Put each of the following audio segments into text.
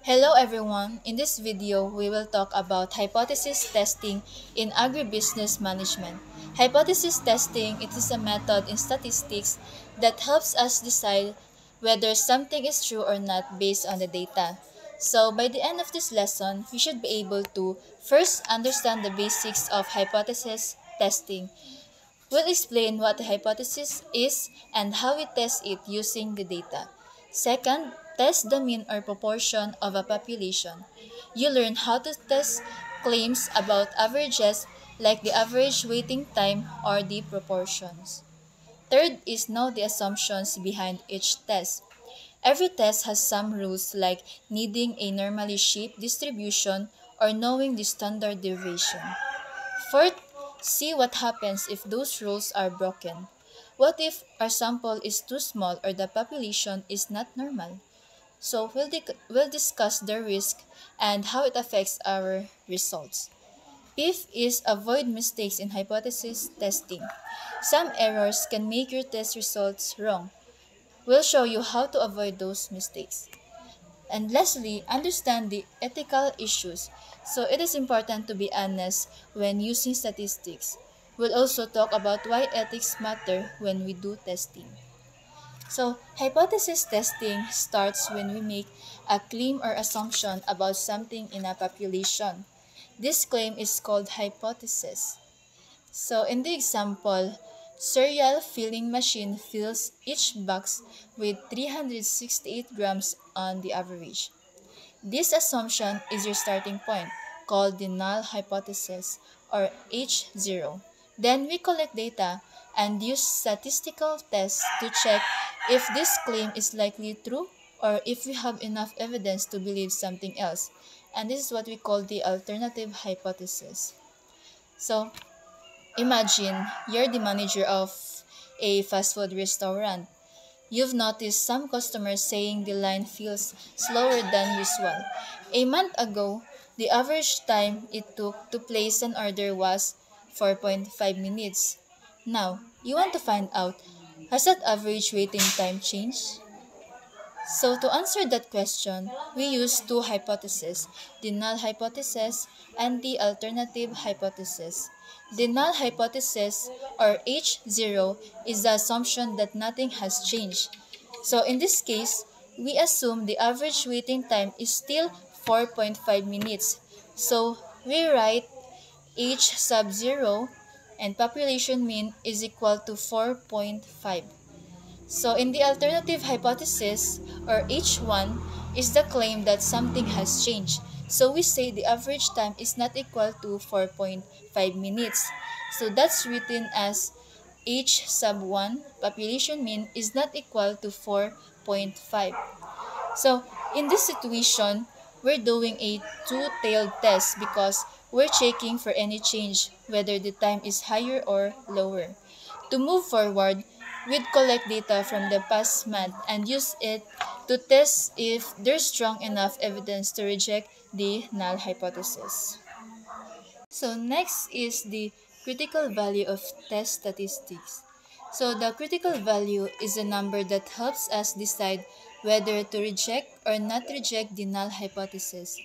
Hello everyone, in this video we will talk about hypothesis testing in agribusiness management. Hypothesis testing it is a method in statistics that helps us decide whether something is true or not based on the data. So by the end of this lesson, we should be able to first understand the basics of hypothesis testing. We'll explain what a hypothesis is and how we test it using the data. Second, test the mean or proportion of a population. You learn how to test claims about averages like the average waiting time or the proportions. Third is know the assumptions behind each test. Every test has some rules like needing a normally shaped distribution or knowing the standard deviation. Fourth, see what happens if those rules are broken. What if our sample is too small or the population is not normal? So we'll discuss the risk and how it affects our results. Fifth is avoid mistakes in hypothesis testing. Some errors can make your test results wrong. We'll show you how to avoid those mistakes. And lastly, understand the ethical issues. So it is important to be honest when using statistics. We'll also talk about why ethics matter when we do testing. So, hypothesis testing starts when we make a claim or assumption about something in a population. This claim is called hypothesis. So, in the example, cereal filling machine fills each box with 368 grams on the average. This assumption is your starting point, called the null hypothesis, or H0. Then we collect data and use statistical tests to check if this claim is likely true or if we have enough evidence to believe something else. And this is what we call the alternative hypothesis. So, imagine you're the manager of a fast food restaurant. You've noticed some customers saying the line feels slower than usual. A month ago, the average time it took to place an order was 4.5 minutes. Now, you want to find out, has that average waiting time changed? So to answer that question, we use two hypotheses, the null hypothesis and the alternative hypothesis. The null hypothesis, or H0, is the assumption that nothing has changed. So in this case, we assume the average waiting time is still 4.5 minutes. So we write H sub 0 and population mean is equal to 4.5. So in the alternative hypothesis, or H1, is the claim that something has changed. So we say the average time is not equal to 4.5 minutes. So that's written as H sub 1, population mean, is not equal to 4.5. So in this situation, we're doing a two-tailed test because we're checking for any change, whether the time is higher or lower. To move forward, we'd collect data from the past month and use it to test if there's strong enough evidence to reject the null hypothesis. So next is the critical value of test statistics. So the critical value is a number that helps us decide whether to reject or not reject the null hypothesis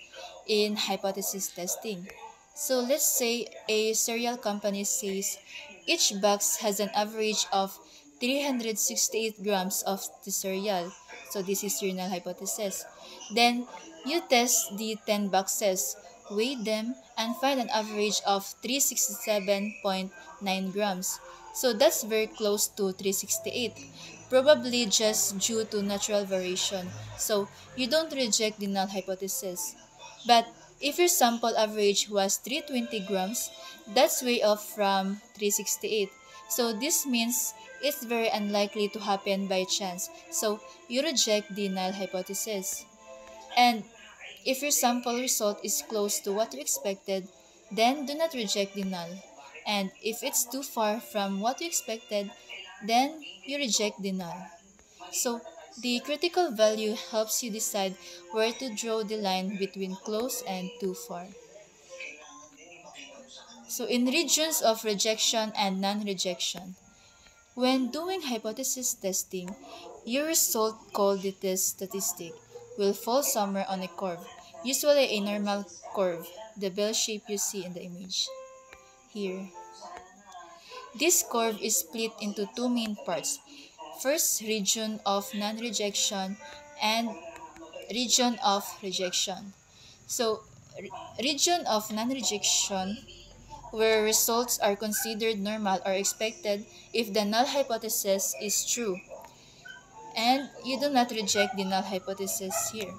in hypothesis testing. So let's say a cereal company says each box has an average of 368 grams of the cereal. So this is your null hypothesis. Then you test the 10 boxes, weigh them, and find an average of 367.9 grams. So that's very close to 368, probably just due to natural variation. So you don't reject the null hypothesis. But if your sample average was 320 grams, that's way off from 368. So this means it's very unlikely to happen by chance. So you reject the null hypothesis. And if your sample result is close to what you expected, then do not reject the null. And if it's too far from what you expected, then you reject the null. So, the critical value helps you decide where to draw the line between close and too far. So, in regions of rejection and non-rejection, when doing hypothesis testing, your result called the test statistic. will fall somewhere on a curve, usually a normal curve, the bell shape you see in the image here. This curve is split into two main parts. First, region of non-rejection and region of rejection. So, region of non-rejection, where results are considered normal or expected if the null hypothesis is true, and you do not reject the null hypothesis here.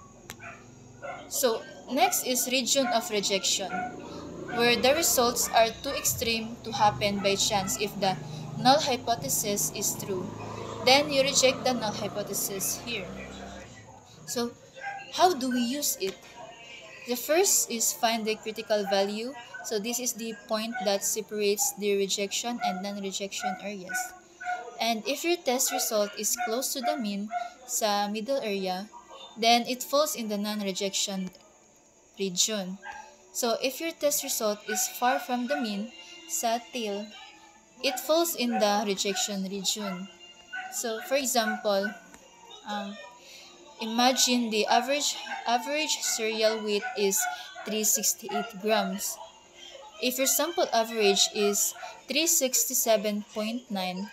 So, next is region of rejection, where the results are too extreme to happen by chance if the null hypothesis is true. Then you reject the null hypothesis here. So, how do we use it? The first is find the critical value. So, this is the point that separates the rejection and non-rejection areas. And if your test result is close to the mean sa middle area, then it falls in the non-rejection region. So, if your test result is far from the mean sa tail, it falls in the rejection region. So, for example, imagine the average cereal weight is 368 grams. If your sample average is 367.9,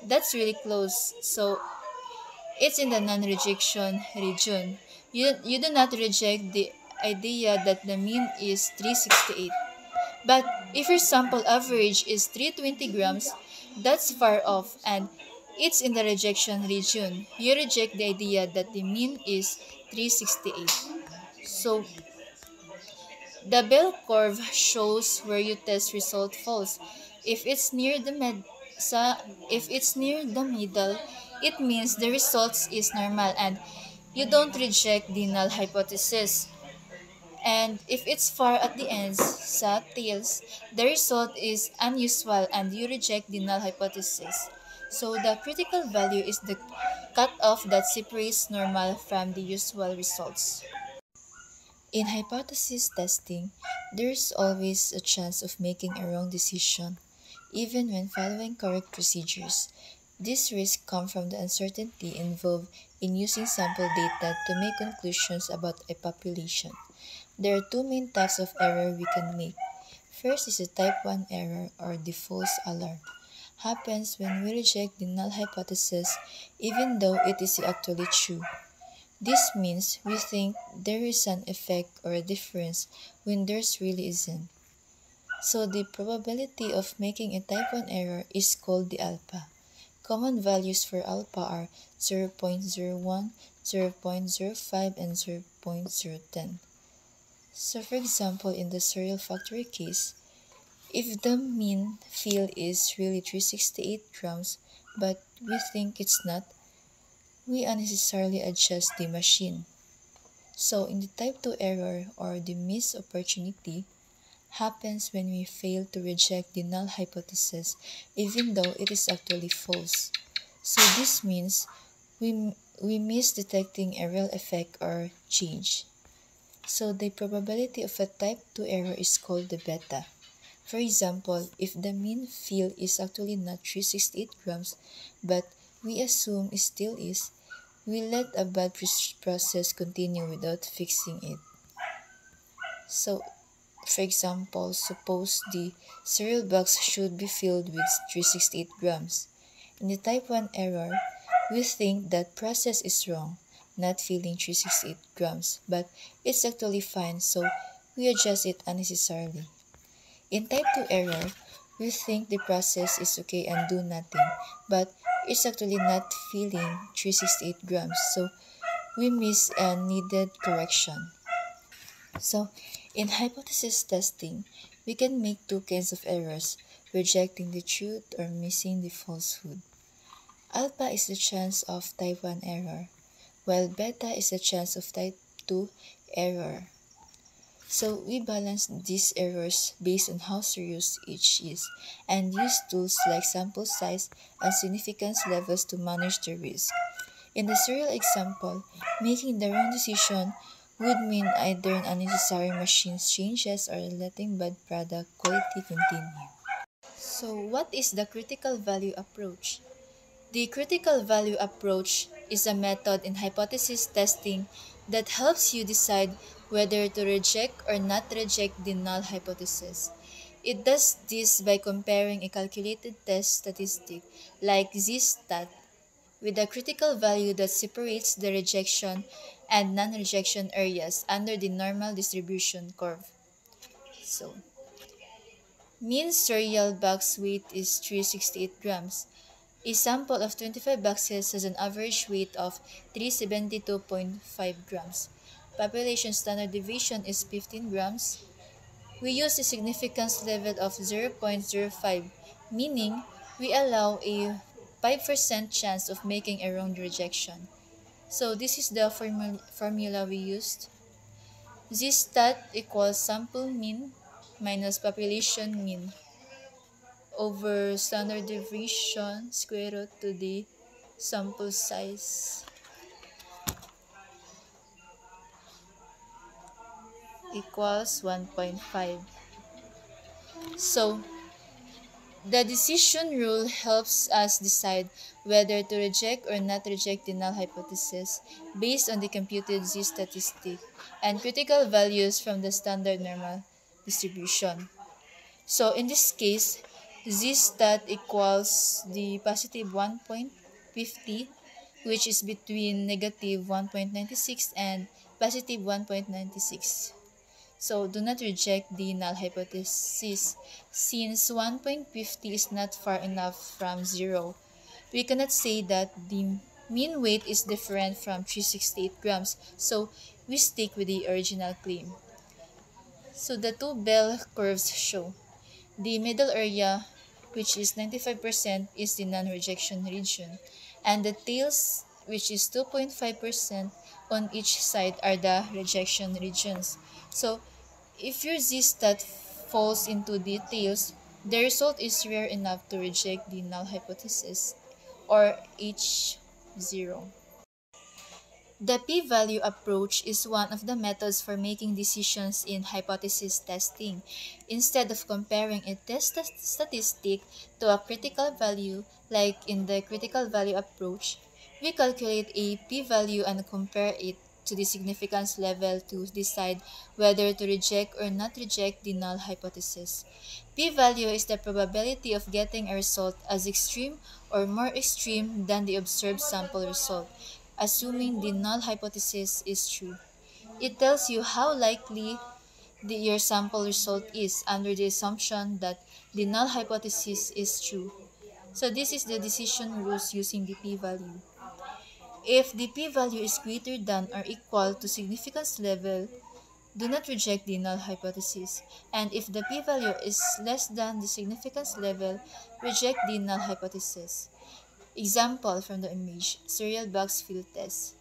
that's really close. So, it's in the non-rejection region. You do not reject the idea that the mean is 368. But if your sample average is 320 grams, that's far off and it's in the rejection region. You reject the idea that the mean is 368. So, the bell curve shows where your test result falls. If it's near the middle, it means the results is normal and you don't reject the null hypothesis. And if it's far at the ends, sa tails, the result is unusual and you reject the null hypothesis. So the critical value is the cutoff that separates normal from the usual results. In hypothesis testing, there's always a chance of making a wrong decision, even when following correct procedures. This risk comes from the uncertainty involved in using sample data to make conclusions about a population. There are two main types of error we can make. First is a type 1 error or the false alarm. Happens when we reject the null hypothesis even though it is actually true. This means we think there is an effect or a difference when there's really isn't. So the probability of making a type 1 error is called the alpha. Common values for alpha are 0.01, 0.05, and 0.010. So for example, in the cereal factory case, if the mean field is really 368 grams, but we think it's not, we unnecessarily adjust the machine. So in the type 2 error or the missed opportunity happens when we fail to reject the null hypothesis even though it is actually false. So this means we miss detecting a real effect or change. So the probability of a type 2 error is called the beta. For example, if the mean field is actually not 368 grams but we assume it still is, we let a bad process continue without fixing it. So, for example, suppose the cereal box should be filled with 368 grams. In the type 1 error, we think that process is wrong, not filling 368 grams, but it's actually fine, so we adjust it unnecessarily. In type 2 error, we think the process is okay and do nothing, but it's actually not filling 368 grams, so we miss a needed correction. So, in hypothesis testing, we can make two kinds of errors, rejecting the truth or missing the falsehood. Alpha is the chance of type 1 error, while beta is the chance of type 2 error. So we balance these errors based on how serious each is and use tools like sample size and significance levels to manage the risk. In the cereal example, making the wrong decision would mean either an unnecessary machine changes or letting bad product quality continue. So what is the critical value approach? The critical value approach is a method in hypothesis testing that helps you decide whether to reject or not reject the null hypothesis. It does this by comparing a calculated test statistic like z-stat with a critical value that separates the rejection and non-rejection areas under the normal distribution curve. So, mean cereal box weight is 368 grams. A sample of 25 boxes has an average weight of 372.5 grams. Population standard deviation is 15 grams. We use a significance level of 0.05, meaning we allow a 5% chance of making a wrong rejection. So this is the formula we used. Z-stat equals sample mean minus population mean over standard deviation square root to the sample size equals 1.5. So the decision rule helps us decide whether to reject or not reject the null hypothesis based on the computed z statistic and critical values from the standard normal distribution. So in this case, z stat equals the positive 1.50, which is between negative 1.96 and positive 1.96. So do not reject the null hypothesis since 1.50 is not far enough from 0. We cannot say that the mean weight is different from 368 grams, so we stick with the original claim. So the two bell curves show the middle area, which is 95%, is the non-rejection region, and the tails, which is 2.5% on each side, are the rejection regions. So if your z-stat falls into the tails, the result is rare enough to reject the null hypothesis, or H0. The p-value approach is one of the methods for making decisions in hypothesis testing. Instead of comparing a test statistic to a critical value, like in the critical value approach, we calculate a p-value and compare it to the significance level to decide whether to reject or not reject the null hypothesis. P-value is the probability of getting a result as extreme or more extreme than the observed sample result, assuming the null hypothesis is true. It tells you how likely your sample result is under the assumption that the null hypothesis is true. So this is the decision rules using the p-value. If the p-value is greater than or equal to significance level, do not reject the null hypothesis. And if the p-value is less than the significance level, reject the null hypothesis. Example from the image, cereal box field test.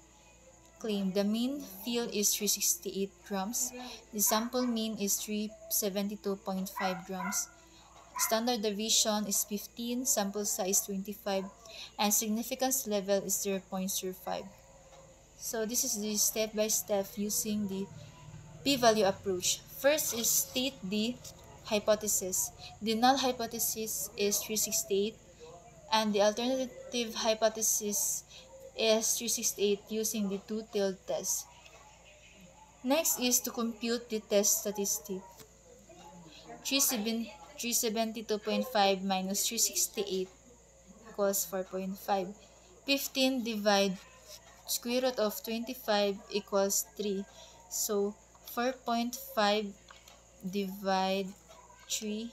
Claim the mean field is 368 grams. The sample mean is 372.5 grams. Standard deviation is 15, sample size 25, and significance level is 0.05. So this is the step-by-step using the p-value approach. First is state the hypothesis. The null hypothesis is 368, and the alternative hypothesis is 368 using the two-tailed test. Next is to compute the test statistic. 372.5 minus 368 equals 4.5. 15 divide square root of 25 equals 3. So 4.5 divide 3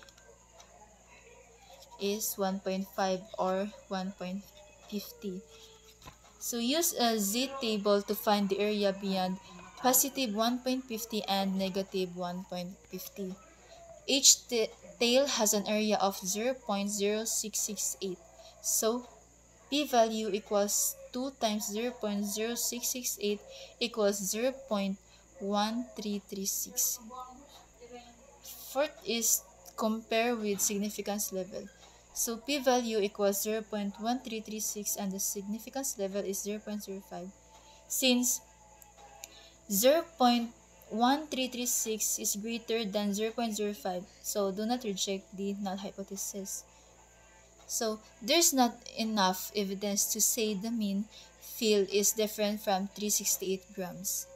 is 1.5 or 1.50. So use a z-table to find the area beyond positive 1.50 and negative 1.50. Each tail has an area of 0.0668. So p-value equals 2 times 0.0668 equals 0.1336. Fourth is compare with significance level. So p-value equals 0.1336 and the significance level is 0.05. Since 0.1336 is greater than 0.05, so do not reject the null hypothesis. So there's not enough evidence to say the mean field is different from 368 grams.